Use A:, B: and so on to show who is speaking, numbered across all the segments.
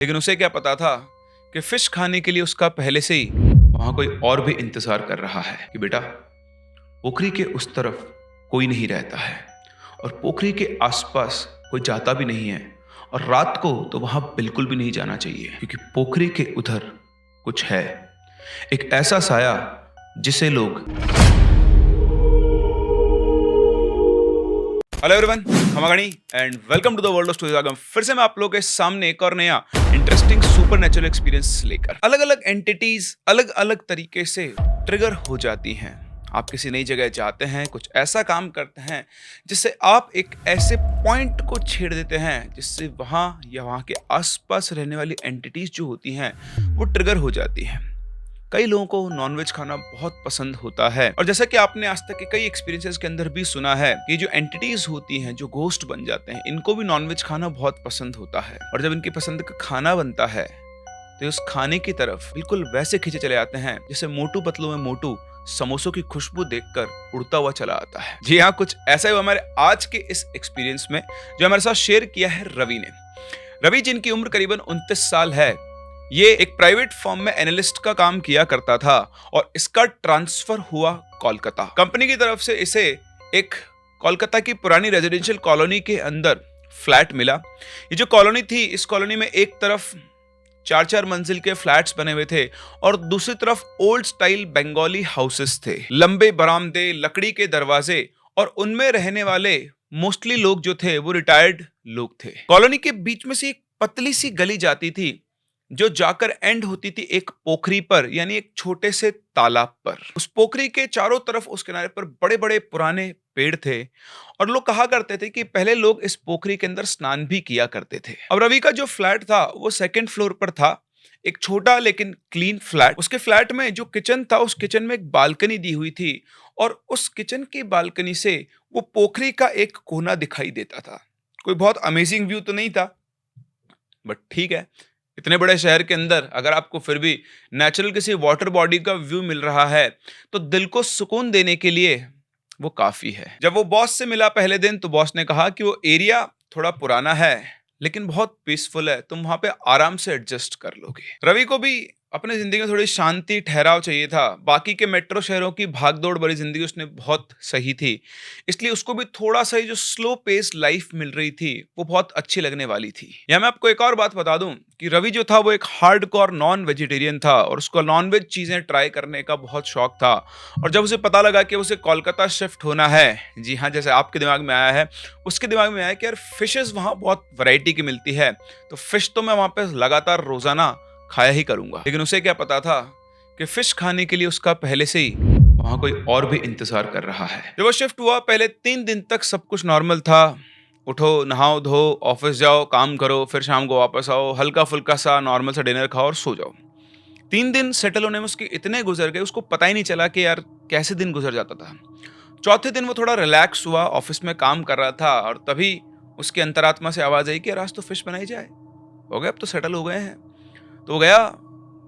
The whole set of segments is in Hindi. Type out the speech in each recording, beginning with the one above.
A: लेकिन उसे क्या पता था कि फिश खाने के लिए उसका पहले से ही वहां कोई और भी इंतजार कर रहा है कि बेटा, पोखरी के उस तरफ कोई नहीं रहता है और पोखरी के आसपास कोई जाता भी नहीं है, और रात को तो वहां बिल्कुल भी नहीं जाना चाहिए क्योंकि पोखरी के उधर कुछ है, एक ऐसा साया जिसे लोग। हेलो एवरीवन, खमागणी and welcome to the world of stories. फिर से मैं आप लोगों के सामने एक और नया इंटरेस्टिंग सुपरनेचुरल एक्सपीरियंस लेकर। अलग अलग एंटिटीज अलग अलग तरीके से ट्रिगर हो जाती हैं। आप किसी नई जगह जाते हैं, कुछ ऐसा काम करते हैं जिससे आप एक ऐसे पॉइंट को छेड़ देते हैं जिससे वहां या वहां के आसपास रहने वाली एंटिटीज जो होती हैं वो ट्रिगर हो जाती हैं। कई लोगों को नॉनवेज खाना बहुत पसंद होता है, और जैसा कि आपने आज तक के कई एक्सपीरियंसेस के अंदर भी सुना है कि जो एंटिटीज होती हैं, जो घोस्ट बन जाते हैं, इनको भी नॉनवेज खाना बहुत पसंद होता है। और जब इनकी पसंद का खाना बनता है तो उस खाने की तरफ बिल्कुल वैसे खींचे चले आते हैं जैसे मोटू पतलू में मोटू समोसों की खुशबू देखकर उड़ता हुआ चला आता है। जी हाँ, कुछ ऐसा ही हमारे आज के इस एक्सपीरियंस में जो हमारे साथ शेयर किया है रवि ने। रवि, जिनकी उम्र करीबन 29 साल है, ये एक प्राइवेट फर्म में एनालिस्ट का काम किया करता था और इसका ट्रांसफर हुआ कोलकाता। कंपनी की तरफ से इसे एक कोलकाता की पुरानी रेजिडेंशियल कॉलोनी के अंदर फ्लैट मिला। ये जो कॉलोनी थी, इस कॉलोनी में एक तरफ 4-4 मंजिल के फ्लैट्स बने हुए थे और दूसरी तरफ ओल्ड स्टाइल बंगाली हाउसेस थे। लंबे बरामदे, लकड़ी के दरवाजे, और उनमें रहने वाले मोस्टली लोग जो थे वो रिटायर्ड लोग थे। कॉलोनी के बीच में से एक पतली सी गली जाती थी जो जाकर एंड होती थी एक पोखरी पर, यानी एक छोटे से तालाब पर। उस पोखरी के चारों तरफ उस किनारे पर बड़े बड़े पुराने पेड़ थे और लोग कहा करते थे कि पहले लोग इस पोखरी के अंदर स्नान भी किया करते थे। अब रवि का जो फ्लैट था वो सेकंड फ्लोर पर था, एक छोटा लेकिन क्लीन फ्लैट। उसके फ्लैट में जो किचन था, उस किचन में एक बालकनी दी हुई थी और उस किचन की बालकनी से वो पोखरी का एक कोना दिखाई देता था। कोई बहुत अमेजिंग व्यू तो नहीं था, बट ठीक है, इतने बड़े शहर के अंदर अगर आपको फिर भी नेचुरल किसी वाटर बॉडी का व्यू मिल रहा है तो दिल को सुकून देने के लिए वो काफी है। जब वो बॉस से मिला पहले दिन तो बॉस ने कहा कि वो एरिया थोड़ा पुराना है लेकिन बहुत पीसफुल है, तुम वहां पे आराम से एडजस्ट कर लोगे। रवि को भी अपनी जिंदगी में थोड़ी शांति, ठहराव चाहिए था। बाकी के मेट्रो शहरों की भागदौड़ भरी जिंदगी उसने बहुत सही थी, इसलिए उसको भी थोड़ा सा जो स्लो पेस लाइफ मिल रही थी वो बहुत अच्छी लगने वाली थी। यहाँ मैं आपको एक और बात बता दूं कि रवि जो था वो एक हार्डकोर नॉन वेजिटेरियन था और उसको नॉन वेज चीजें ट्राई करने का बहुत शौक था। और जब उसे पता लगा कि उसे कोलकाता शिफ्ट होना है, जी हाँ, जैसे आपके दिमाग में आया है, उसके दिमाग में आया कि यार फिशेस वहां बहुत वैरायटी की मिलती है, तो फिश तो मैं वहां पे लगातार रोजाना खाया ही करूंगा। लेकिन उसे क्या पता था कि फिश खाने के लिए उसका पहले से ही वहां कोई और भी इंतजार कर रहा है। जब वो शिफ्ट हुआ, पहले 3 दिन तक सब कुछ नॉर्मल था। उठो, नहाओ धो, ऑफिस जाओ, काम करो, फिर शाम को वापस आओ, हल्का फुल्का सा नॉर्मल सा डिनर खाओ और सो जाओ। 3 दिन सेटल होने में उसके इतने गुजर गए, उसको पता ही नहीं चला कि यार कैसे दिन गुजर जाता था। चौथे दिन वो थोड़ा रिलैक्स हुआ, ऑफिस में काम कर रहा था और तभी उसकी अंतरात्मा से आवाज आई कि यार आज तो फिश बनाई जाए, हो गया, अब तो सेटल हो गए हैं। तो वो गया,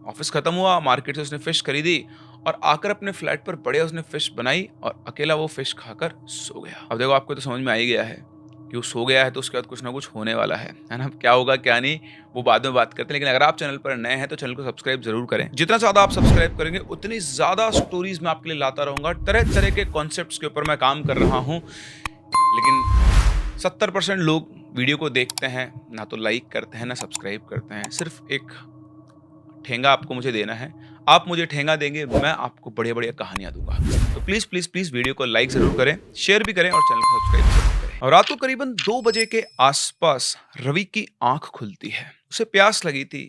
A: ऑफिस खत्म हुआ, मार्केट से उसने फिश खरीदी और आकर अपने फ्लैट पर बढ़िया उसने फिश बनाई और अकेला वो फिश खाकर सो गया। अब देखो, आपको तो समझ में आ ही गया है कि वो सो गया है तो उसके बाद कुछ ना कुछ होने वाला है ना। क्या होगा क्या नहीं वो बाद में बात करते हैं, लेकिन अगर आप चैनल पर नए हैं तो चैनल को सब्सक्राइब जरूर करें। जितना ज्यादा आप सब्सक्राइब करेंगे उतनी ज्यादा स्टोरीज मैं आपके लिए लाता रहूंगा। तरह तरह के कॉन्सेप्ट्स के ऊपर मैं काम कर रहा हूँ, लेकिन 70% लोग वीडियो को देखते हैं, ना तो लाइक करते हैं ना सब्सक्राइब करते हैं। सिर्फ एक ठेंगा आपको मुझे देना है, आप मुझे ठेंगा देंगे, मैं आपको बढ़िया बढ़िया कहानियां दूंगा। तो प्लीज प्लीज प्लीज वीडियो को लाइक जरूर करें, शेयर भी करें और चैनल को सब्सक्राइब जरूर करें। और रात को करीबन 2 बजे के आसपास रवि की आंख खुलती है। उसे प्यास लगी थी,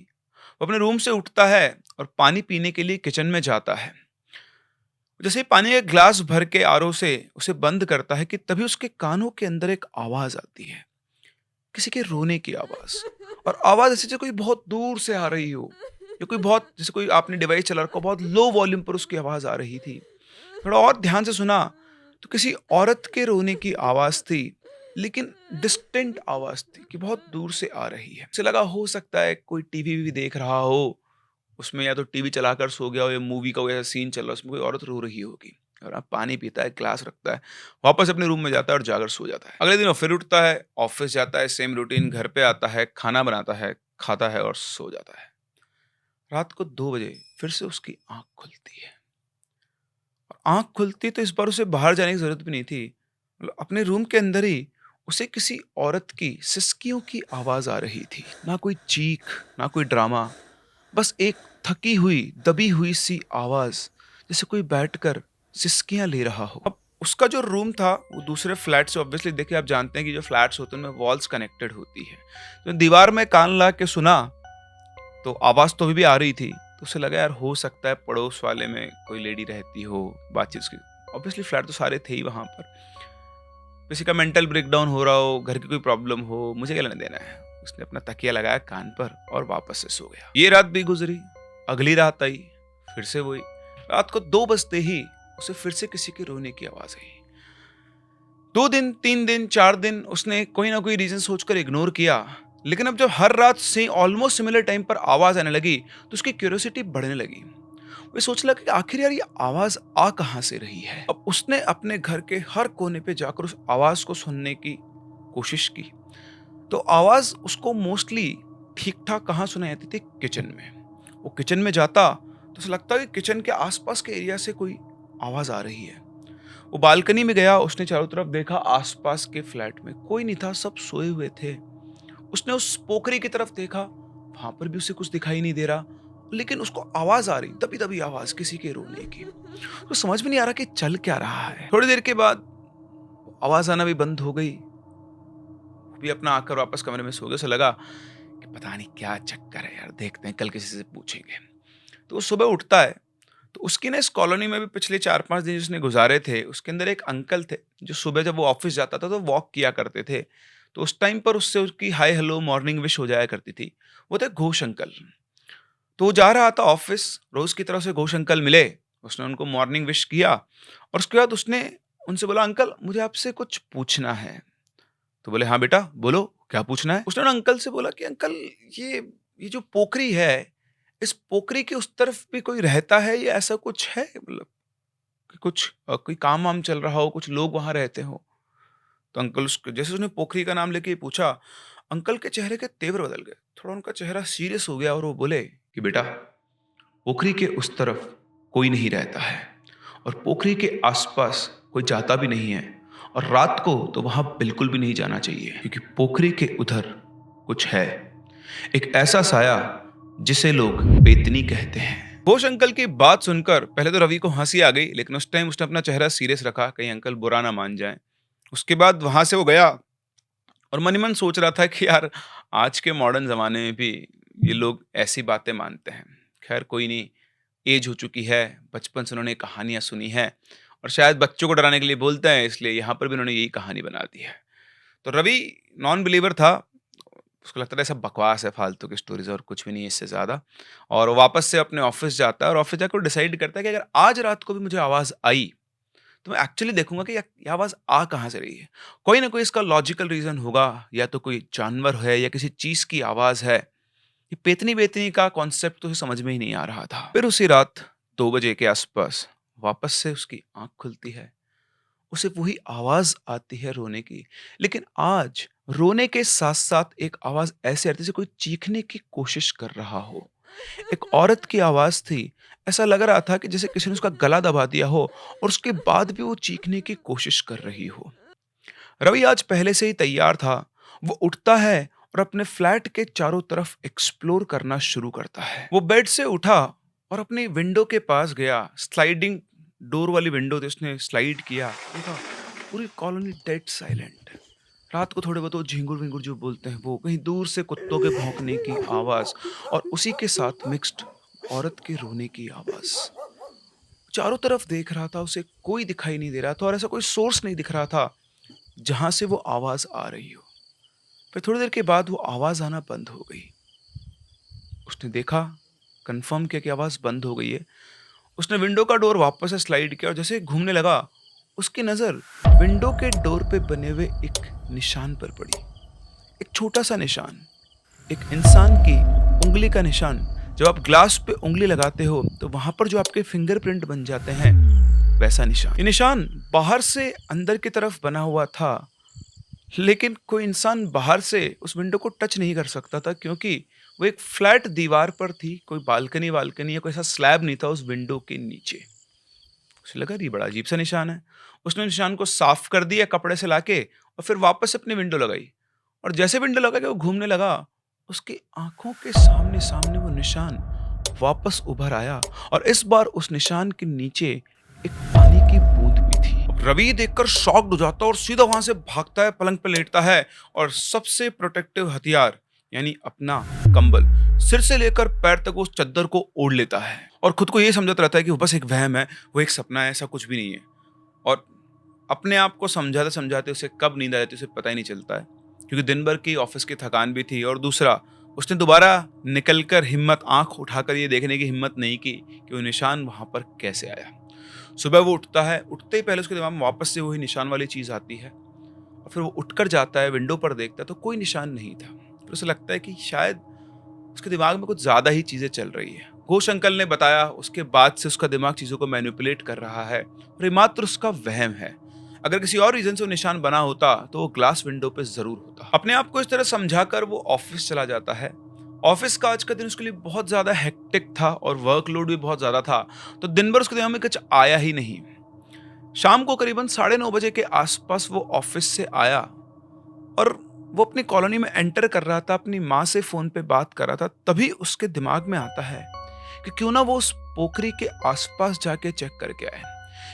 A: वो अपने रूम से उठता है और पानी पीने के लिए किचन में जाता है। जैसे ही पानी का ग्लास भर के आरओ से उसे बंद करता है कि तभी उसके कानों के अंदर एक आवाज आती है, किसी के रोने की आवाज। और आवाज ऐसे जैसे कोई बहुत दूर से आ रही हो, या कोई बहुत, जैसे कोई आपने डिवाइस चला रखा हो, बहुत लो वॉल्यूम पर उसकी आवाज आ रही थी। थोड़ा और ध्यान से सुना तो किसी औरत के रोने की आवाज थी, लेकिन डिस्टेंट आवाज थी कि बहुत दूर से आ रही है। उसे लगा हो सकता है कोई टीवी भी देख रहा हो, उसमें या तो टीवी चलाकर सो गया हो या मूवी का कोई ऐसा सीन चल रहा है, उसमें कोई औरत रो रही होगी। और आप पानी पीता है, ग्लास रखता है, वापस अपने रूम में जाता है और जाकर सो जाता है। अगले दिन वो फिर उठता है, ऑफिस जाता है, सेम रूटीन, घर पे आता है, खाना बनाता है, खाता है और सो जाता है। रात को 2 बजे फिर से उसकी आँख खुलती है। और आँख खुलती तो इस बार उसे बाहर जाने की ज़रूरत भी नहीं थी। मतलब अपने रूम के अंदर ही उसे किसी औरत की सिसकियों की आवाज़ आ रही थी। ना कोई चीख, ना कोई ड्रामा, बस एक थकी हुई, दबी हुई सी आवाज़, जैसे कोई बैठकर सिसकियाँ ले रहा हो। अब उसका जो रूम था वो दूसरे फ्लैट से ऑब्वियसली, देखिए आप जानते हैं कि जो फ्लैट्स होते हैं उनमें वॉल्स कनेक्टेड होती है। तो दीवार में कान लगा के सुना तो आवाज़ तो अभी भी आ रही थी। तो उसे लगा यार हो सकता है पड़ोस वाले में कोई लेडी रहती हो, बातचीत की। ऑब्वियसली फ्लैट तो सारे थे ही वहाँ पर। किसी का मेंटल ब्रेकडाउन हो रहा हो, घर की कोई प्रॉब्लम हो, मुझे क्या लेना देना है। उसने अपना तकिया लगाया कान पर और वापस से सो गया। ये रात भी गुजरी, अगली रात आई, फिर से वही। रात को 2 बजते ही उसे फिर से किसी के रोने की आवाज आई। 2 दिन, 3 दिन, 4 दिन उसने कोई ना कोई रीजन सोचकर इग्नोर किया। लेकिन अब जब हर रात से ऑलमोस्ट सिमिलर टाइम पर आवाज आने लगी तो उसकी क्यूरियोसिटी बढ़ने लगी। वो सोच लगा कि आखिर यार ये आवाज आ कहां से रही है। अब उसने अपने घर के हर कोने पे जाकर उस आवाज को सुनने की कोशिश की। तो आवाज उसको मोस्टली ठीक ठाक कहाँ सुनाई देती थी? किचन में। वो किचन में जाता तो उसे लगता कि किचन के आसपास के एरिया से कोई आवाज आ रही है। वो बालकनी में गया, उसने चारों तरफ देखा, आसपास के फ्लैट में कोई नहीं था, सब सोए हुए थे। उसने उस पोखरी की तरफ देखा, वहां पर भी उसे कुछ दिखाई नहीं दे रहा, लेकिन उसको आवाज आ रही, दबी दबी आवाज किसी के रोने की। तो समझ में नहीं आ रहा कि चल क्या रहा है। थोड़ी देर के बाद आवाज आना भी बंद हो गई। वो भी अपना आकर वापस कमरे में सो गया। उसे लगा कि पता नहीं क्या चक्कर है यार, देखते हैं, कल किसी से पूछेंगे। तो वो सुबह उठता है तो उसकी ना इस कॉलोनी में भी पिछले 4-5 दिन जिसने गुजारे थे, उसके अंदर एक अंकल थे जो सुबह जब वो ऑफिस जाता था तो वॉक किया करते थे। तो उस टाइम पर उससे उसकी हाय हेलो मॉर्निंग विश हो जाया करती थी। वो थे घोष अंकल। तो वो जा रहा था ऑफिस, रोज की तरह से घोष अंकल मिले। उसने उनको मॉर्निंग विश किया और उसके बाद उसने उनसे बोला, अंकल मुझे आपसे कुछ पूछना है। तो बोले, हाँ बेटा बोलो, क्या पूछना है। उसने ना अंकल से बोला कि अंकल ये जो पोखरी है, इस पोखरी के उस तरफ भी कोई रहता है या ऐसा कुछ है, मतलब कि कुछ कोई काम वाम चल रहा हो, कुछ लोग वहां रहते हो। तो अंकल उसके जैसे उसने पोखरी का नाम लेके ही पूछा, अंकल के चेहरे के तेवर बदल गए, थोड़ा उनका चेहरा सीरियस हो गया और वो बोले कि बेटा पोखरी के उस तरफ कोई नहीं रहता है और पोखरी के आसपास कोई जाता भी नहीं है, और रात को तो वहां बिल्कुल भी नहीं जाना चाहिए, क्योंकि पोखरी के उधर कुछ है, एक ऐसा साया जिसे लोग बेतनी कहते हैं। घोष अंकल की बात सुनकर पहले तो रवि को हंसी आ गई, लेकिन उस टाइम उसने अपना चेहरा सीरियस रखा, कहीं अंकल बुरा ना मान जाए। उसके बाद वहां से वो गया और मन ही मन सोच रहा था कि यार आज के मॉडर्न जमाने में भी ये लोग ऐसी बातें मानते हैं। खैर कोई नहीं, एज हो चुकी है, बचपन से उन्होंने कहानियां सुनी हैं और शायद बच्चों को डराने के लिए बोलते हैं, इसलिए यहाँ पर भी उन्होंने यही कहानी बना दी है। तो रवि नॉन बिलीवर था, उसको लगता था सब बकवास है, फालतू की स्टोरीज और कुछ भी नहीं है इससे ज़्यादा। और वो वापस से अपने ऑफिस जाता है और ऑफिस जाकर डिसाइड करता है कि अगर आज रात को भी मुझे आवाज़ आई तो मैं एक्चुअली देखूंगा कि ये आवाज़ आ कहाँ से रही है। कोई ना कोई इसका लॉजिकल रीज़न होगा, या तो कोई जानवर है या किसी चीज़ की आवाज़ है। ये पेतनी बेतनी का कॉन्सेप्ट तो उसे समझ में ही नहीं आ रहा था। फिर उसी रात 2 बजे के आसपास वापस से उसकी आंख खुलती है, उसे वही आवाज आती है रोने की। लेकिन आज रोने के साथ साथ एक आवाज ऐसे आती है जैसे कोई चीखने की कोशिश कर रहा हो। एक औरत की आवाज थी। ऐसा लग रहा था कि जैसे किसी ने उसका गला दबा दिया हो और उसके बाद भी वो चीखने की कोशिश कर रही हो। रवि आज पहले से ही तैयार था। वो उठता है और अपने फ्लैट के चारों तरफ एक्सप्लोर करना शुरू करता है। वो बेड से उठा और अपनी विंडो के पास गया। स्लाइडिंग डोर वाली विंडो थी, उसने स्लाइड किया। देखा पूरी कॉलोनी डेड साइलेंट। रात को थोड़े बहुत वो झिंगुर विंगुर जो बोलते हैं वो, कहीं दूर से कुत्तों के भौंकने की आवाज और उसी के साथ मिक्स्ड औरत के रोने की आवाज। चारों तरफ देख रहा था, उसे कोई दिखाई नहीं दे रहा था और ऐसा कोई सोर्स नहीं दिख रहा था जहां से वो आवाज आ रही हो। फिर थोड़ी देर के बाद वो आवाज आना बंद हो गई। उसने देखा, कंफर्म किया कि आवाज बंद हो गई है। उसने विंडो का डोर वापस से स्लाइड किया और जैसे ही घूमने लगा, उसकी नजर विंडो के डोर पे बने हुए एक निशान पर पड़ी। एक छोटा सा निशान, एक इंसान की उंगली का निशान। जब आप ग्लास पे उंगली लगाते हो तो वहां पर जो आपके फिंगरप्रिंट बन जाते हैं, वैसा निशान। ये निशान बाहर से अंदर की तरफ बना हुआ था, लेकिन कोई इंसान बाहर से उस विंडो को टच नहीं कर सकता था, क्योंकि वो एक फ्लैट दीवार पर थी, कोई बालकनी वालकनी या कोई ऐसा स्लैब नहीं था उस विंडो के नीचे। उसे लगा ये बड़ा अजीब सा निशान है। उसने निशान को साफ कर दिया कपड़े से लाके और फिर वापस से अपनी विंडो लगाई। और जैसे विंडो लगा के वो घूमने लगा, उसकी आंखों के सामने सामने वो निशान वापस उभर आया और इस बार उस निशान के नीचे एक पानी की बूंद भी थी। अब रवि देखकर शॉक्ड हो जाता है और सीधा वहां से भागता है, पलंग पे लेटता है और सबसे प्रोटेक्टिव हथियार यानी अपना कंबल सिर से लेकर पैर तक उस चद्दर को ओढ़ लेता है और खुद को ये समझाता रहता है कि वो बस एक वहम है, वो एक सपना है, ऐसा कुछ भी नहीं है। और अपने आप को समझाते समझाते उसे कब नींद आ जाती है उसे पता ही नहीं चलता है, क्योंकि दिन भर की ऑफिस की थकान भी थी और दूसरा उसने दोबारा निकलकर हिम्मत आंख उठाकर ये देखने की हिम्मत नहीं की कि वो निशान वहां पर कैसे आया। सुबह वो उठता है, उठते ही पहले उसके दिमाग में वापस से वही निशान वाली चीज आती है और फिर वो उठकर जाता है, विंडो पर देखता है तो कोई निशान नहीं था। फिर उसे लगता है कि शायद उसके दिमाग में कुछ ज्यादा ही चीजें चल रही है। घोष अंकल ने बताया उसके बाद से उसका दिमाग चीजों को मैनिपुलेट कर रहा है और ये मात्र उसका वहम है। अगर किसी और रीजन से वो निशान बना होता तो वो ग्लास विंडो पे जरूर होता। अपने आप को इस तरह समझाकर वो ऑफिस चला जाता है। ऑफिस का आज का दिन उसके लिए बहुत ज्यादा हेक्टिक था और वर्कलोड भी बहुत ज्यादा था, तो दिन भर उसके दिमाग में कुछ आया ही नहीं। शाम को करीबन 9:30 बजे के आसपास वो ऑफिस से आया और वो अपनी कॉलोनी में एंटर कर रहा था, अपनी माँ से फोन पे बात कर रहा था, तभी उसके दिमाग में आता है कि क्यों ना वो उस पोखरी के आसपास जाके चेक करके आए।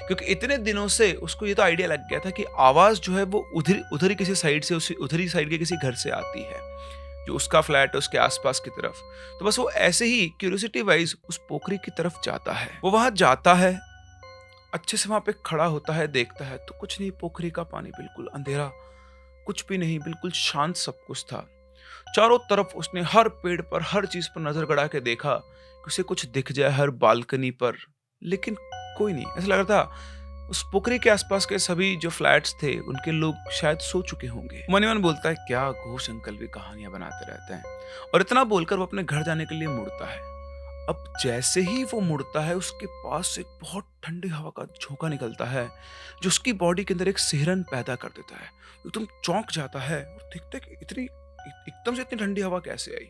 A: क्योंकि इतने दिनों से उसको ये तो आइडिया लग गया था कि आवाज जो है वो उधर उधर ही किसी साइड से, उसी उधर ही साइड के किसी घर से आती है, जो उसका फ्लैट है उसके आसपास की तरफ। तो बस वो ऐसे ही क्यूरियोसिटी वाइज उस पोखरी की तरफ जाता है। वो वहां जाता है, अच्छे से वहां पे खड़ा होता है, देखता है तो कुछ नहीं, पोखरी का पानी बिल्कुल अंधेरा, कुछ भी नहीं, बिल्कुल शांत सब कुछ था। चारों तरफ उसने हर पेड़ पर, हर चीज पर नजर गड़ा के देखा कि उसे कुछ दिख जाए, हर बालकनी पर, लेकिन कोई नहीं। ऐसा लग रहा था उस पोखरी के आसपास के सभी जो फ्लैट्स थे उनके लोग शायद सो चुके होंगे। मन ही मन बोलता है क्या घोष अंकल भी कहानियां बनाते रहते हैं, और इतना बोलकर वो अपने घर जाने के लिए मुड़ता है। अब जैसे ही वो मुड़ता है उसके पास से एक बहुत ठंडी हवा का झोंका निकलता है जो उसकी बॉडी के अंदर एक सिहरन पैदा कर देता है। एकदम चौंक जाता है और देखता है कि इतनी एकदम से इतनी ठंडी हवा कैसे आई।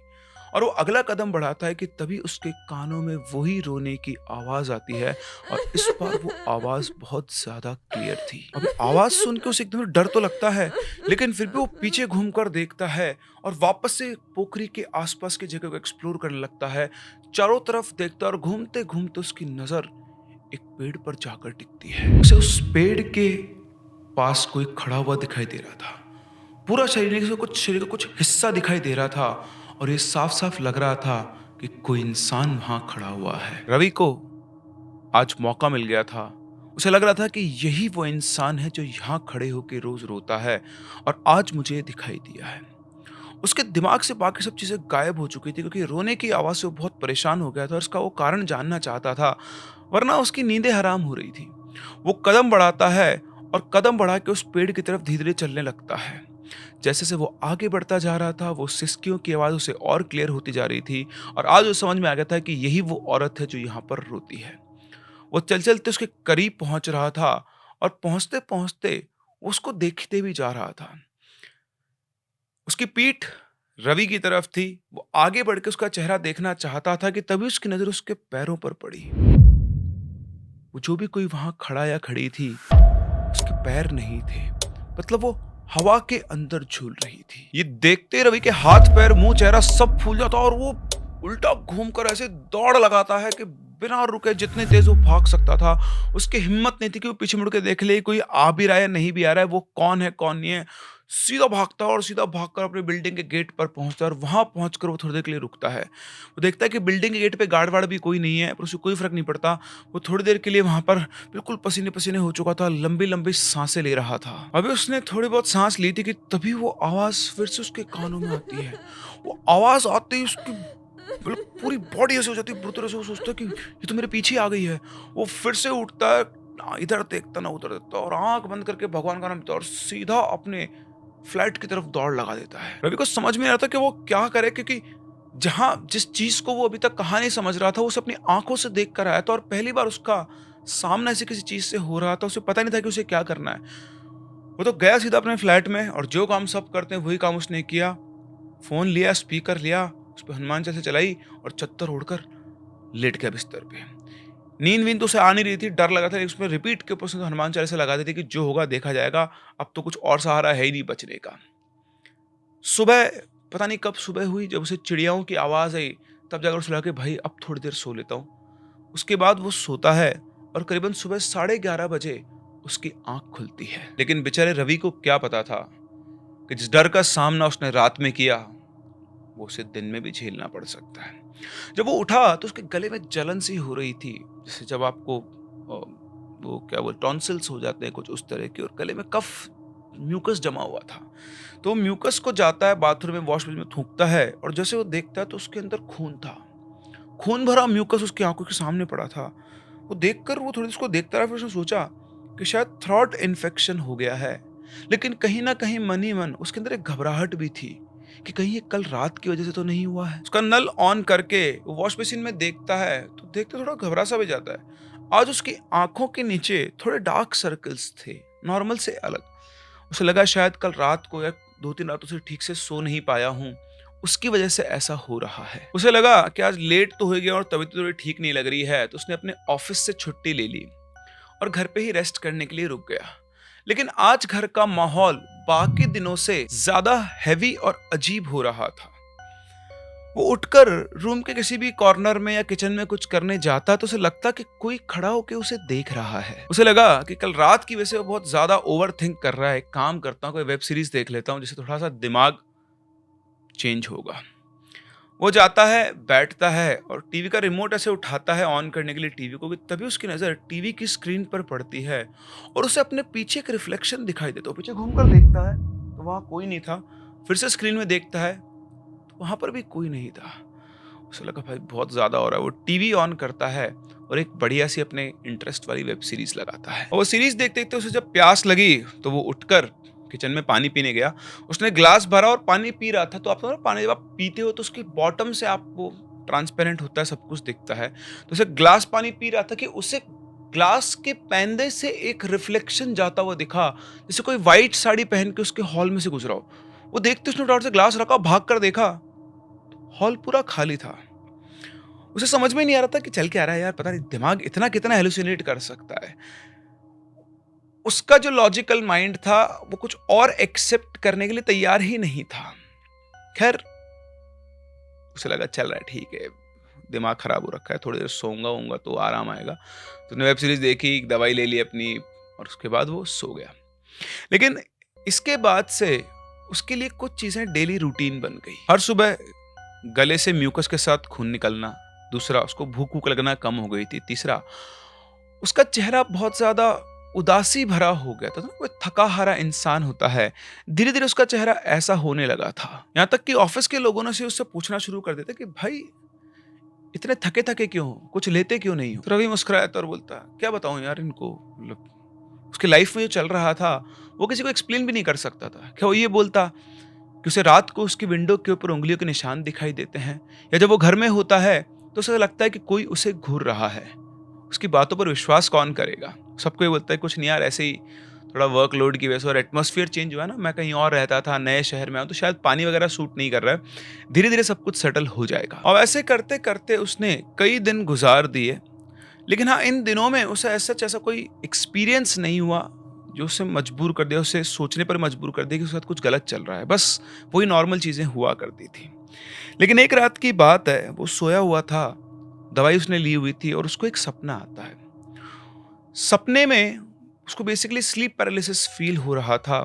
A: और वो अगला कदम बढ़ाता है कि तभी उसके कानों में वही रोने की आवाज आती है और इस बार वो आवाज बहुत ज्यादा क्लियर थी। अब आवाज सुन के उसे एकदम डर तो लगता है, लेकिन फिर भी वो पीछे घूमकर देखता है और वापस से पोखरी के आसपास की जगह को एक्सप्लोर करने लगता है। चारों तरफ देखता है और घूमते घूमते उसकी नजर एक पेड़ पर जाकर टिकती है। उसे उस पेड़ के पास कोई खड़ा हुआ दिखाई दे रहा था। पूरा शरीर का कुछ हिस्सा दिखाई दे रहा था और ये साफ साफ लग रहा था कि कोई इंसान वहां खड़ा हुआ है। रवि को आज मौका मिल गया था। उसे लग रहा था कि यही वो इंसान है जो यहाँ खड़े होकर रोज रोता है और आज मुझे ये दिखाई दिया है। उसके दिमाग से बाकी सब चीजें गायब हो चुकी थी, क्योंकि रोने की आवाज से वो बहुत परेशान हो गया था और इसका वो कारण जानना चाहता था, वरना उसकी नींदें हराम हो रही थी। वो कदम बढ़ाता है और कदम बढ़ा के उस पेड़ की तरफ धीरे धीरे चलने लगता है। जैसे से वो आगे बढ़ता जा रहा था वो सिसकियों की आवाज उसे और क्लियर होती जा रही थी और आज वो समझ में आ गया था कि यही वो औरत है जो यहाँ पर रोती है। वो चल चलते उसके करीब पहुंच रहा था और पहुंचते पहुंचते उसको देखते भी जा रहा था। उसकी पीठ रवि की तरफ थी। वो आगे बढ़ के उसका चेहरा देखना चाहता था कि तभी उसकी नजर उसके पैरों पर पड़ी। वो जो भी कोई वहां खड़ा या खड़ी थी उसके पैर नहीं थे, मतलब वो हवा के अंदर झूल रही थी। ये देखते रवि के हाथ पैर मुंह चेहरा सब फूल जाता और वो उल्टा घूमकर ऐसे दौड़ लगाता है कि बिना रुके जितने तेज वो भाग सकता था उसकी हिम्मत नहीं थी कि वो पीछे मुड़ के देख ले कोई आ भी रहा है नहीं भी आ रहा है, वो कौन है कौन नहीं है। सीधा भागता है और सीधा भागकर अपने बिल्डिंग के गेट पर पहुंचता है और वहां पहुंचकर वो थोड़ी देर के लिए रुकता है। वो देखता है कि बिल्डिंग के गेट पे गार्ड वार्ड भी कोई नहीं है, पर उसे कोई फर्क नहीं पड़ता। वो थोड़ी देर के लिए वहां पर बिल्कुल पसीने पसीने हो चुका था, लंबी लंबी सांसें ले रहा था। अभी उसने थोड़ी बहुत सांस ली थी कि तभी वो आवाज फिर से उसके कानों में आती है। वो आवाज आते ही उसकी मतलब पूरी बॉडी ऐसे हो जाती है, बुरी तरह से वो सोचता है कि ये तो मेरे पीछे आ गई है। वो फिर से उठता है, ना इधर देखता ना उधर देखता और आंख बंद करके भगवान का नाम लेता और सीधा अपने फ्लैट की तरफ दौड़ लगा देता है। रवि को समझ में नहीं आता कि वो क्या करे, क्योंकि जहां जिस चीज को वो अभी तक कहा नहीं समझ रहा था उसे अपनी आंखों से देख कर आया था और पहली बार उसका सामना ऐसी किसी चीज से हो रहा था। उसे पता नहीं था कि उसे क्या करना है। वो तो गया सीधा अपने फ्लैट में और जो काम सब करते हैं वही काम उसने किया। फोन लिया, स्पीकर लिया, उस पे हनुमान चालीसा चलाई और चद्दर ओढ़कर लेट गया बिस्तर पे। नींद वींद तो उसे आ नहीं रही थी, डर लगा था, लेकिन उसमें रिपीट के ऊपर उसने हनुमान चालीसा लगा दी थी कि जो होगा देखा जाएगा, अब तो कुछ और सहारा है ही नहीं बचने का। सुबह पता नहीं कब सुबह हुई, जब उसे चिड़ियाओं की आवाज़ आई, तब जाकर उसे लगा कि भाई अब थोड़ी देर सो लेता हूँ। उसके बाद वो सोता है और करीबन सुबह 11:30 बजे उसकी आँख खुलती है। लेकिन बेचारे रवि को क्या पता था कि जिस डर का सामना उसने रात में किया, वो उसे दिन में भी झेलना पड़ सकता है। जब वो उठा तो उसके गले में जलन सी हो रही थी, जैसे जब आपको वो क्या वो टॉन्सिल्स हो जाते हैं कुछ उस तरह के, और गले में कफ म्यूकस जमा हुआ था। तो म्यूकस को जाता है बाथरूम में, वॉश बेसिन में थूकता है, और जैसे वो देखता है तो उसके अंदर खून था। खून भरा म्यूकस उसकी आंखों के सामने पड़ा था। वो देखकर वो थोड़ी देर उसको देखता रहा, फिर उसने सोचा कि शायद थ्रॉट इन्फेक्शन हो गया है। लेकिन कहीं ना कहीं मन ही मन उसके अंदर एक घबराहट भी थी कि कहीं ये कल रात की वजह से तो नहीं हुआ है। उसका नल ऑन करके वो वॉश बेसिन में देखता है तो देखते थोड़ा घबरा सा भी जाता है। आज उसकी आंखों के नीचे थोड़े डार्क सर्कल्स थे, नॉर्मल से अलग। उसे लगा शायद कल रात को या 2-3 रातों से ठीक से सो नहीं पाया हूँ, उसकी वजह से ऐसा हो रहा है। उसे लगा कि आज लेट तो हो गया और तबीयत थोड़ी ठीक नहीं लग रही है, तो उसने अपने ऑफिस से छुट्टी ले ली और घर पे ही रेस्ट करने के लिए रुक गया। लेकिन आज घर का माहौल बाकी दिनों से ज्यादा हैवी और अजीब हो रहा था। वो उठकर रूम के किसी भी कॉर्नर में या किचन में कुछ करने जाता तो उसे लगता कि कोई खड़ा होकर उसे देख रहा है। उसे लगा कि कल रात की वजह से वो बहुत ज्यादा ओवर थिंक कर रहा है। काम करता हूँ, कोई वेब सीरीज देख लेता हूँ जिससे थोड़ा सा दिमाग चेंज होगा। वो जाता है, बैठता है और टीवी का रिमोट ऐसे उठाता है ऑन करने के लिए टीवी को, कि तभी उसकी नजर टीवी की स्क्रीन पर पड़ती है और उसे अपने पीछे एक रिफ्लेक्शन दिखाई देता है। पीछे घूमकर देखता है तो वहां कोई नहीं था। फिर से स्क्रीन में देखता है तो वहां पर भी कोई नहीं था। उसे लगा भाई बहुत ज्यादा हो रहा है। वो टीवी ऑन करता है और एक बढ़िया सी अपने इंटरेस्ट वाली वेब सीरीज लगाता है। और वो सीरीज देखते देखते उसे जब प्यास लगी तो वो उठकर किचन में पानी पीने गया। उसने ग्लास भरा और पानी पी रहा था। तो आप पानी जब आप पीते हो तो उसकी बॉटम से आपको ट्रांसपेरेंट होता है, सब कुछ दिखता है। तो उसे ग्लास पानी पी रहा था कि उसे ग्लास के पैंदे से एक रिफ्लेक्शन जाता हुआ दिखा, जैसे कोई व्हाइट साड़ी पहन के उसके हॉल में से गुजरा हो। वो देखते उसने डॉट से ग्लास रखा, भाग कर देखा, हॉल पूरा खाली था। उसे समझ में नहीं आ रहा था कि चल क्या रहा है यार, पता नहीं दिमाग इतना कितना हेलुसिनेट कर सकता है। उसका जो लॉजिकल माइंड था वो कुछ और एक्सेप्ट करने के लिए तैयार ही नहीं था। खैर उसे लगा चल रहा है, ठीक है, दिमाग खराब हो रखा है, थोड़ी देर सोऊंगा तो आराम आएगा। तो उसने वेब सीरीज देखी, दवाई ले ली अपनी और उसके बाद वो सो गया। लेकिन इसके बाद से उसके लिए कुछ चीजें डेली रूटीन बन गई। हर सुबह गले से म्यूकस के साथ खून निकलना, दूसरा उसको भूख भूख लगना कम हो गई थी, तीसरा उसका चेहरा बहुत ज्यादा उदासी भरा हो गया था। तो कोई थका हारा इंसान होता है, धीरे धीरे उसका चेहरा ऐसा होने लगा था। यहाँ तक कि ऑफिस के लोगों ने से उससे पूछना शुरू कर देते कि भाई इतने थके थके क्यों हो, कुछ लेते क्यों नहीं हो। तो रवि मुस्कुराया और बोलता क्या बताऊं यार इनको, मतलब उसके लाइफ में जो चल रहा था वो किसी को एक्सप्लेन भी नहीं कर सकता था। क्या वो ये बोलता कि उसे रात को उसकी विंडो के ऊपर उंगलियों के निशान दिखाई देते हैं, या जब वो घर में होता है तो उसे लगता है कि कोई उसे घूर रहा है। उसकी बातों पर विश्वास कौन करेगा। सबको ये बोलता है कुछ नहीं यार, ऐसे ही थोड़ा वर्कलोड की वजह से और एटमॉस्फेयर चेंज हुआ है ना, मैं कहीं और रहता था, नए शहर में आऊँ तो शायद पानी वगैरह सूट नहीं कर रहा है, धीरे धीरे सब कुछ सेटल हो जाएगा। और ऐसे करते करते उसने कई दिन गुजार दिए। लेकिन हाँ, इन दिनों में उसे ऐसा कोई एक्सपीरियंस नहीं हुआ जो उसे मजबूर कर दिया, उसे सोचने पर मजबूर कर दिया कि उसके साथ कुछ गलत चल रहा है। बस वही नॉर्मल चीजें हुआ करती थी। लेकिन एक रात की बात है, वो सोया हुआ था, दवाई उसने ली हुई थी और उसको एक सपना आता है। सपने में उसको बेसिकली स्लीप पैरालिसिस फील हो रहा था।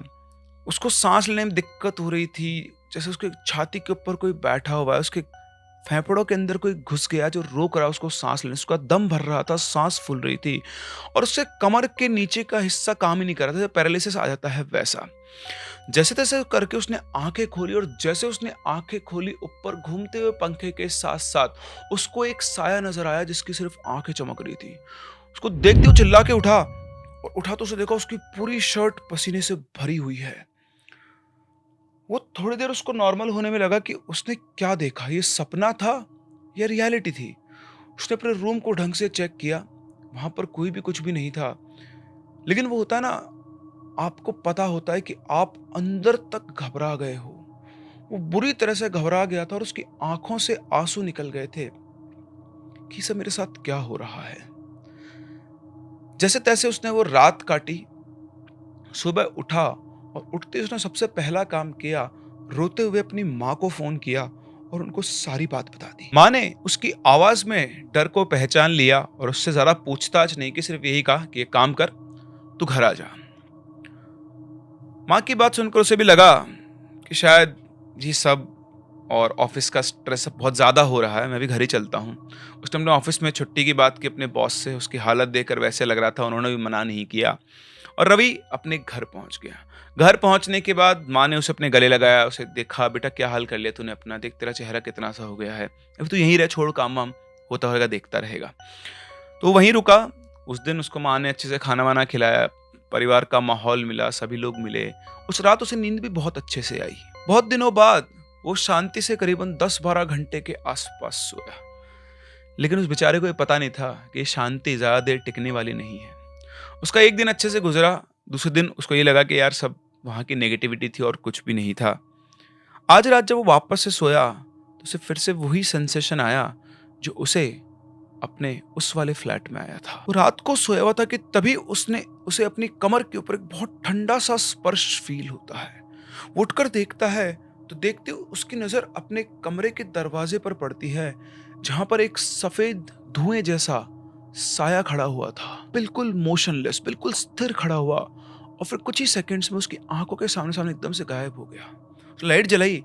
A: उसको सांस लेने में दिक्कत हो रही थी, जैसे उसके छाती के ऊपर कोई बैठा हुआ है, उसके फेफड़ों के अंदर कोई घुस गया जो रोक रहा है उसको सांस लेने। उसका दम भर रहा था, सांस फूल रही थी और उससे कमर के नीचे का हिस्सा काम ही नहीं कर रहा था, पैरालिसिस आ जाता है वैसा। जैसे तैसे करके उसने आंखें खोली और जैसे उसने आंखें खोली, ऊपर घूमते हुए पंखे के साथ साथ उसको एक साया नजर आया जिसकी सिर्फ आंखें चमक रही थी। उसको देखते हुए चिल्ला के उठा, और उठा तो उसे देखा उसकी पूरी शर्ट पसीने से भरी हुई है। वो थोड़ी देर उसको नॉर्मल होने में लगा कि उसने क्या देखा, ये सपना था या रियलिटी थी। उसने अपने रूम को ढंग से चेक किया, वहां पर कोई भी कुछ भी नहीं था। लेकिन वो होता है ना, आपको पता होता है कि आप अंदर तक घबरा गए हो। वो बुरी तरह से घबरा गया था और उसकी आंखों से आंसू निकल गए थे कि सब मेरे साथ क्या हो रहा है। जैसे तैसे उसने वो रात काटी, सुबह उठा और उठते ही उसने सबसे पहला काम किया, रोते हुए अपनी माँ को फोन किया और उनको सारी बात बता दी। माँ ने उसकी आवाज में डर को पहचान लिया और उससे ज्यादा पूछताछ नहीं की, सिर्फ यही कहा कि एक काम कर, तू घर आ जा। माँ की बात सुनकर उसे भी लगा कि शायद ये सब और ऑफिस का स्ट्रेस बहुत ज़्यादा हो रहा है, मैं भी घर ही चलता हूँ। उस टाइम ने ऑफिस में छुट्टी की बात की अपने बॉस से, उसकी हालत देखकर वैसे लग रहा था, उन्होंने भी मना नहीं किया और रवि अपने घर पहुँच गया। घर पहुँचने के बाद माँ ने उसे अपने गले लगाया, उसे देखा, बेटा क्या हाल कर लिया तूने अपना, देख तेरा चेहरा कितना सा हो गया है, अभी तू यहीं रह, छोड़ काम वाम, होता होगा देखता रहेगा। तो वहीं रुका। उस दिन उसको माँ ने अच्छे से खाना वाना खिलाया, परिवार का माहौल मिला, सभी लोग मिले। उस रात उसे नींद भी बहुत अच्छे से आई। बहुत दिनों बाद वो शांति से करीबन 10-12 घंटे के आसपास सोया। लेकिन उस बेचारे को ये पता नहीं था कि ये शांति ज्यादा देर टिकने वाली नहीं है। उसका एक दिन अच्छे से गुजरा, दूसरे दिन उसको ये लगा कि यार सब वहां की नेगेटिविटी थी और कुछ भी नहीं था। आज रात जब वो वापस से सोया तो उसे फिर से वही सेंसेशन आया जो उसे अपने उस वाले फ्लैट में आया था। वो रात को सोया हुआ था कि तभी उसे अपनी कमर के ऊपर एक बहुत ठंडा सा स्पर्श फील होता है। वो उठकर देखता है तो देखते हुए उसकी नजर अपने कमरे के दरवाजे पर पड़ती है, जहां पर एक सफेद धुएं जैसा साया खड़ा हुआ था, बिल्कुल मोशनलेस, बिल्कुल स्थिर खड़ा हुआ और फिर कुछ ही सेकंड्स में उसकी आंखों के सामने सामने एकदम से गायब हो गया। तो लाइट जलाई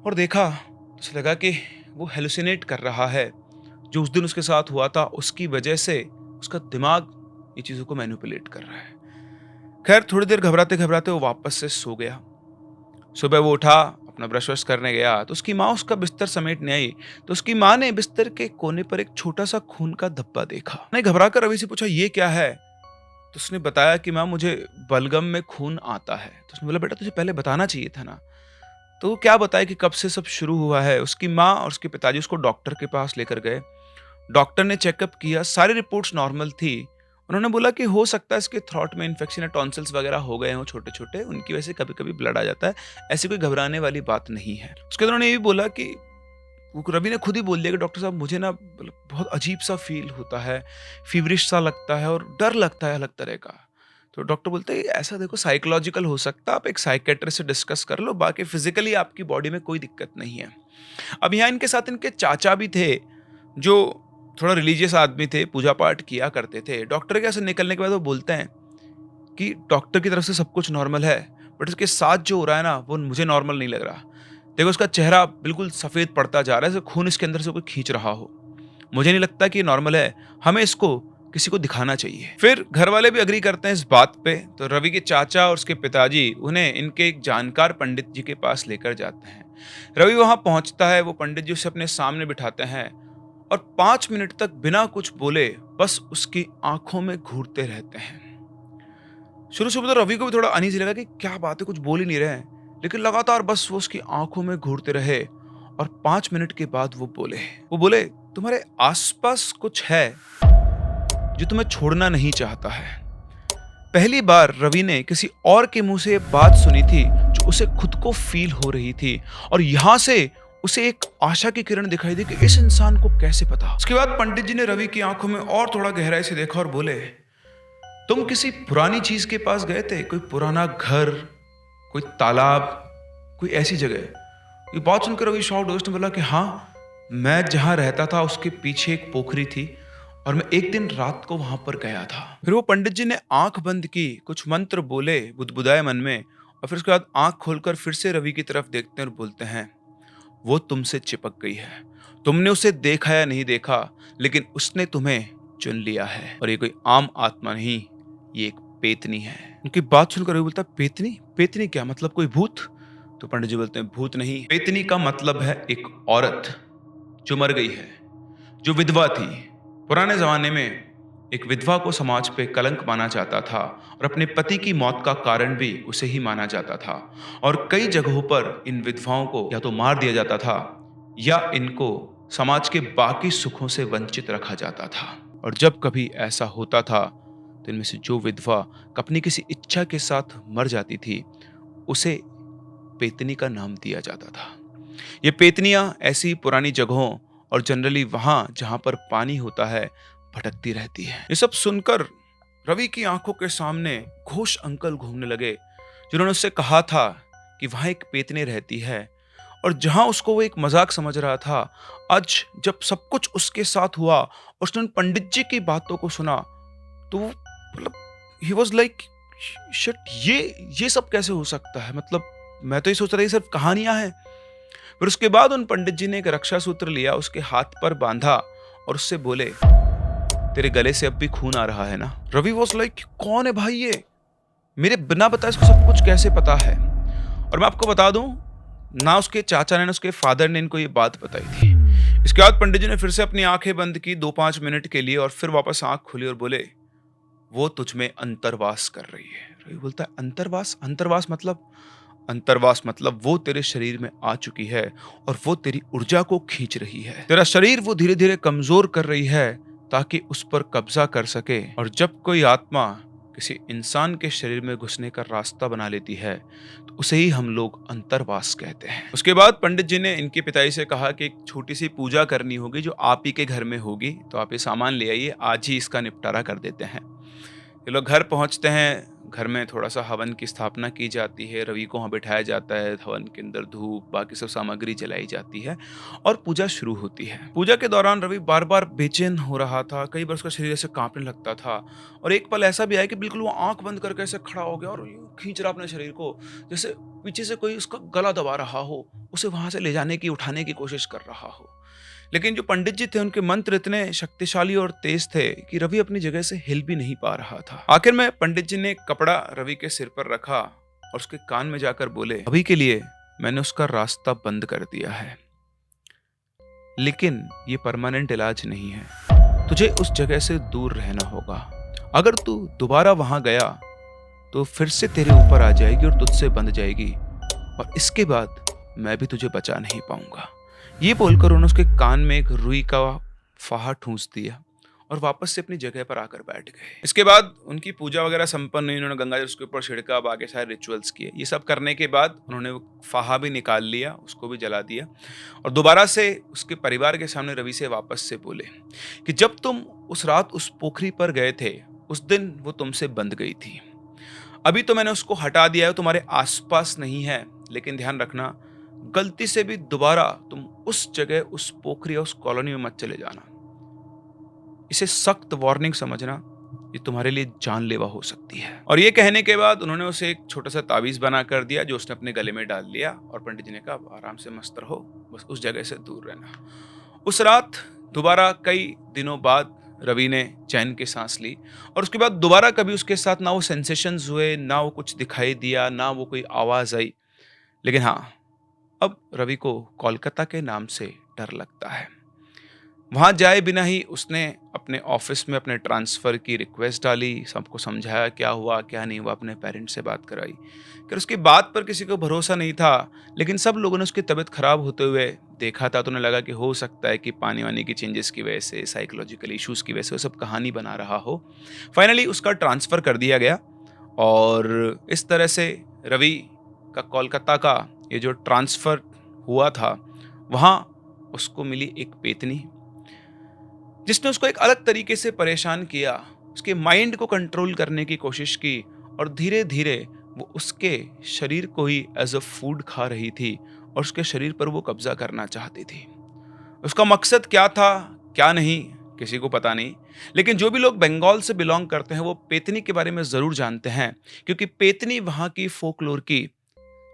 A: और देखा तो उसे लगा कि वो हेलुसिनेट कर रहा है। जो उस दिन उसके साथ हुआ था उसकी वजह से उसका दिमाग ये चीजों को मैनिपुलेट कर रहा है। खैर थोड़ी देर घबराते घबराते वो वापस से सो गया। सुबह वो उठा, अपना ब्रश वश करने गया तो उसकी माँ उसका बिस्तर समेटने आई। तो उसकी माँ ने बिस्तर के कोने पर एक छोटा सा खून का धब्बा देखा। ने घबरा कर रवि से पूछा ये क्या है। तो उसने बताया कि माँ मुझे बलगम में खून आता है। तो उसने बोला बेटा तुझे पहले बताना चाहिए था ना। तो वो क्या बताया कि कब से सब शुरू हुआ है। उसकी माँ और उसके पिताजी उसको डॉक्टर के पास लेकर गए। डॉक्टर ने चेकअप किया, सारी रिपोर्ट्स नॉर्मल थी। उन्होंने बोला कि हो सकता है इसके थ्रोट में इन्फेक्शन या टॉन्सिल्स वगैरह हो गए हों छोटे छोटे, उनकी वजह से कभी कभी ब्लड आ जाता है, ऐसी कोई घबराने वाली बात नहीं है। उसके बाद उन्होंने ये भी बोला कि वो रवि ने खुद ही बोल दिया कि डॉक्टर साहब मुझे ना बहुत अजीब सा फील होता है, फीवरिश सा लगता है और डर लगता है अलग तरह का। तो डॉक्टर बोलते हैं ऐसा देखो साइकोलॉजिकल हो सकता है, आप एक साइकेट्रिस्ट से डिस्कस कर लो, बाकी फिजिकली आपकी बॉडी में कोई दिक्कत नहीं है। अब यहाँ इनके साथ इनके चाचा भी थे जो थोड़ा रिलीजियस आदमी थे, पूजा पाठ किया करते थे। डॉक्टर के ऐसे निकलने के बाद वो बोलते हैं कि डॉक्टर की तरफ से सब कुछ नॉर्मल है, बट उसके साथ जो हो रहा है ना वो मुझे नॉर्मल नहीं लग रहा। देखो उसका चेहरा बिल्कुल सफेद पड़ता जा रहा है, जैसे खून इसके अंदर से कोई खींच रहा हो। मुझे नहीं लगता कि ये नॉर्मल है, हमें इसको किसी को दिखाना चाहिए। फिर घर वाले भी अग्री करते हैं इस बात पे। तो रवि के चाचा और उसके पिताजी उन्हें इनके एक जानकार पंडित जी के पास लेकर जाते हैं। रवि वहां पहुंचता है, वो पंडित जी उसे अपने सामने बिठाते हैं और 5 मिनट तक बिना कुछ बोले बस उसकी आंखों में घूरते रहते हैं। शुरू शुरू तो रवि को भी थोड़ा अनईजी लगा कि क्या बात है, कुछ बोल ही नहीं रहे हैं, लेकिन लगातार बस वो उसकी आंखों में घूरते रहे और 5 मिनट के बाद वो बोले तुम्हारे आसपास कुछ है जो तुम्हें छोड़ना नहीं चाहता है। पहली बार रवि ने किसी और के मुंह से ये बात सुनी थी जो उसे खुद को फील हो रही थी और यहां से उसे एक आशा की किरण दिखाई दी कि इस इंसान को कैसे पता। उसके बाद पंडित जी ने रवि की आंखों में और थोड़ा गहराई से देखा और बोले तुम किसी पुरानी चीज के पास गए थे, कोई पुराना घर, कोई तालाब, कोई ऐसी जगह। ये बात सुनकर रवि शॉक्ड हो, उसने बोला कि हाँ, मैं जहां रहता था उसके पीछे एक पोखरी थी और मैं एक दिन रात को वहां पर गया था। फिर वो पंडित जी ने आंख बंद की, कुछ मंत्र बोले, बुदबुदाए मन में, और फिर उसके बाद आंख खोलकर फिर से रवि की तरफ देखते हैं और बोलते हैं वो तुमसे चिपक गई है, तुमने उसे देखा या नहीं देखा, लेकिन उसने तुम्हें चुन लिया है और ये कोई आम आत्मा नहीं, ये एक पेतनी है। उनकी बात सुनकर रवि बोलता पेतनी? पेतनी क्या मतलब, कोई भूत? तो पंडित जी बोलते हैं भूत नहीं, पेतनी का मतलब है एक औरत जो मर गई है, जो विधवा थी। पुराने जमाने में एक विधवा को समाज पे कलंक माना जाता था और अपने पति की मौत का कारण भी उसे ही माना जाता था और कई जगहों पर इन विधवाओं को या तो मार दिया जाता था या इनको समाज के बाकी सुखों से वंचित रखा जाता था। और जब कभी ऐसा होता था तो इनमें से जो विधवा अपनी किसी इच्छा के साथ मर जाती थी उसे पेतनी का नाम दिया जाता था। ये पेतनियां ऐसी पुरानी जगहों और जनरली वहां जहां पर पानी होता है भटकती रहती है। ये सब सुनकर रवि की आंखों के सामने घोष अंकल घूमने लगे, जिन्होंने उससे कहा था कि वहां एक पेतनी रहती है। और जहां उसको वो एक मजाक समझ रहा था, आज जब सब कुछ उसके साथ हुआ और उसने उन पंडित जी की बातों को सुना, तो मतलब ही वॉज लाइक शिट, ये सब कैसे हो सकता है? मतलब मैं तो ये सोच रहा था ये सिर्फ कहानियां हैं। फिर उसके बाद उन पंडित जी ने एक रक्षा सूत्र लिया, उसके हाथ पर बांधा और उससे बोले, तेरे गले से अब भी खून आ रहा है ना? रवि वॉज लाइक, कौन है भाई ये? मेरे बिना बताए इसको सब कुछ कैसे पता है? और मैं आपको बता दूं, ना उसके चाचा ने ना उसके फादर ने इनको ये बात बताई थी। इसके बाद पंडित जी ने फिर से अपनी आंखें बंद की 2-5 मिनट के लिए और फिर वापस आंख खोली और बोले, वो तुझ में अंतर्वास कर रही है। रवि बोलता है, अंतर्वास? अंतर्वास मतलब? अंतर्वास मतलब वो तेरे शरीर में आ चुकी है और वो तेरी ऊर्जा को खींच रही है। तेरा शरीर वो धीरे धीरे कमजोर कर रही है ताकि उस पर कब्जा कर सके। और जब कोई आत्मा किसी इंसान के शरीर में घुसने का रास्ता बना लेती है तो उसे ही हम लोग अंतर्वास कहते हैं। उसके बाद पंडित जी ने इनके पिताजी से कहा कि एक छोटी सी पूजा करनी होगी जो आप ही के घर में होगी, तो आप ये सामान ले आइए, आज ही इसका निपटारा कर देते हैं। ये लोग घर पहुंचते हैं। घर में थोड़ा सा हवन की स्थापना की जाती है, रवि को वहाँ बिठाया जाता है, हवन के अंदर धूप बाकी सब सामग्री जलाई जाती है और पूजा शुरू होती है। पूजा के दौरान रवि बार बार बेचैन हो रहा था, कई बार उसका शरीर ऐसे कांपने लगता था और एक पल ऐसा भी आया कि बिल्कुल वो आंख बंद करके ऐसे खड़ा हो गया और यूं खींच रहा अपने शरीर को, जैसे पीछे से कोई उसका गला दबा रहा हो, उसे वहां से ले जाने की, उठाने की कोशिश कर रहा हो। लेकिन जो पंडित जी थे उनके मंत्र इतने शक्तिशाली और तेज थे कि रवि अपनी जगह से हिल भी नहीं पा रहा था। आखिर में पंडित जी ने एक कपड़ा रवि के सिर पर रखा और उसके कान में जाकर बोले, अभी के लिए मैंने उसका रास्ता बंद कर दिया है, लेकिन ये परमानेंट इलाज नहीं है। तुझे उस जगह से दूर रहना होगा। अगर तू दोबारा वहां गया तो फिर से तेरे ऊपर आ जाएगी और तुझसे बंध जाएगी और इसके बाद मैं भी तुझे बचा नहीं पाऊंगा। ये बोलकर उन्होंने उसके कान में एक रुई का फाहा ठूंस दिया और वापस से अपनी जगह पर आकर बैठ गए। इसके बाद उनकी पूजा वगैरह संपन्न हुई, उन्होंने गंगा जल उसके ऊपर छिड़का, बाकी सारे रिचुअल्स किए। ये सब करने के बाद उन्होंने वो फाहा भी निकाल लिया, उसको भी जला दिया और दोबारा से उसके परिवार के सामने रवि से वापस से बोले कि जब तुम उस रात उस पोखरी पर गए थे, उस दिन वो तुमसे बंध गई थी। अभी तो मैंने उसको हटा दिया है, तुम्हारे आसपास नहीं है, लेकिन ध्यान रखना, गलती से भी दोबारा तुम उस जगह, उस पोखरी या उस कॉलोनी में मत चले जाना। इसे सख्त वार्निंग समझना, ये तुम्हारे लिए जानलेवा हो सकती है। और ये कहने के बाद उन्होंने उसे एक छोटा सा ताबीज बना कर दिया जो उसने अपने गले में डाल लिया और पंडित जी ने कहा, आराम से मस्त रहो, बस उस जगह से दूर रहना। उस रात दोबारा कई दिनों बाद रवि ने चैन की सांस ली और उसके बाद दोबारा कभी उसके साथ ना वो सेंसेशंस हुए, ना वो कुछ दिखाई दिया, ना वो कोई आवाज आई। लेकिन हाँ, अब रवि को कोलकाता के नाम से डर लगता है। वहां जाए बिना ही उसने अपने ऑफिस में अपने ट्रांसफर की रिक्वेस्ट डाली, सबको समझाया क्या हुआ क्या नहीं हुआ, अपने पेरेंट्स से बात कराई। कि उसकी बात पर किसी को भरोसा नहीं था, लेकिन सब लोगों ने उसकी तबीयत खराब होते हुए देखा था, तो उन्हें लगा कि हो सकता है कि पानी वानी की चेंजेस की वजह से, साइकोलॉजिकल इश्यूज की वजह से वो सब कहानी बना रहा हो। फाइनली उसका ट्रांसफर कर दिया गया और इस तरह से रवि का कोलकाता का ये जो ट्रांसफर हुआ था, वहां उसको मिली एक पेतनी जिसने उसको एक अलग तरीके से परेशान किया, उसके माइंड को कंट्रोल करने की कोशिश की और धीरे धीरे वो उसके शरीर को ही एज अ फूड खा रही थी और उसके शरीर पर वो कब्जा करना चाहती थी। उसका मकसद क्या था क्या नहीं किसी को पता नहीं, लेकिन जो भी लोग बंगाल से बिलोंग करते हैं वो पेतनी के बारे में जरूर जानते हैं, क्योंकि पेतनी वहां की फोकलोर की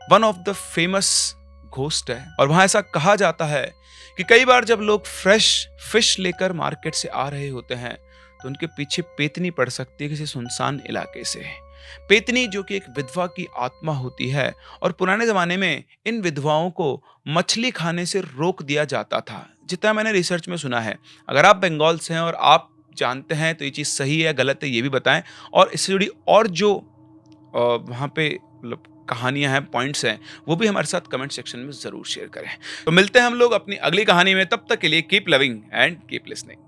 A: one of the famous ghost है। और वहां ऐसा कहा जाता है कि कई बार जब लोग फ्रेश फिश लेकर मार्केट से आ रहे होते हैं तो उनके पीछे पेतनी पड़ सकती है किसी सुनसान इलाके से। पेतनी जो कि एक विधवा की आत्मा होती है और पुराने जमाने में इन विधवाओं को मछली खाने से रोक दिया जाता था, जितना मैंने रिसर्च में सुना है। अगर आप बंगाल से हैं और आप जानते हैं तो ये चीज़ सही है गलत है ये भी बताएं, और इससे जुड़ी और जो वहाँ पे मतलब कहानियां हैं, पॉइंट्स हैं, वो भी हमारे साथ कमेंट सेक्शन में जरूर शेयर करें। तो मिलते हैं हम लोग अपनी अगली कहानी में, तब तक के लिए keep loving and keep listening.